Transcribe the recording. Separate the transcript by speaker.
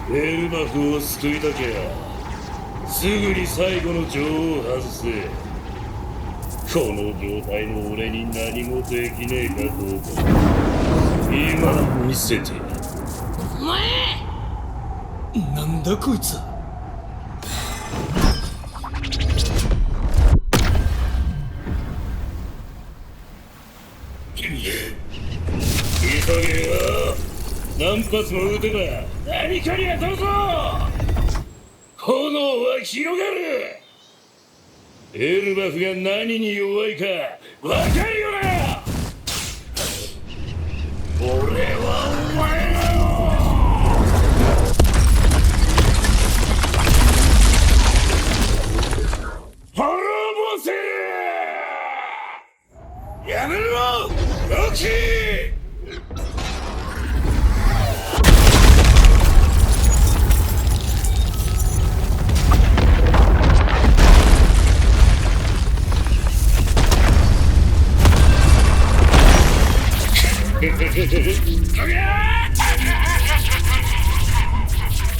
Speaker 1: エルバフを救いたきゃすぐに最後の女王を外せ。この状態の俺に何もできねえかどうか今見せて。
Speaker 2: お前
Speaker 3: なんだこいつ。
Speaker 1: 急げよ。何発も撃てば何かに当たるぞ。炎は広がる。エルバフが何に弱いか分かるよな。俺はお前らを滅ぼせ。やめろロキ。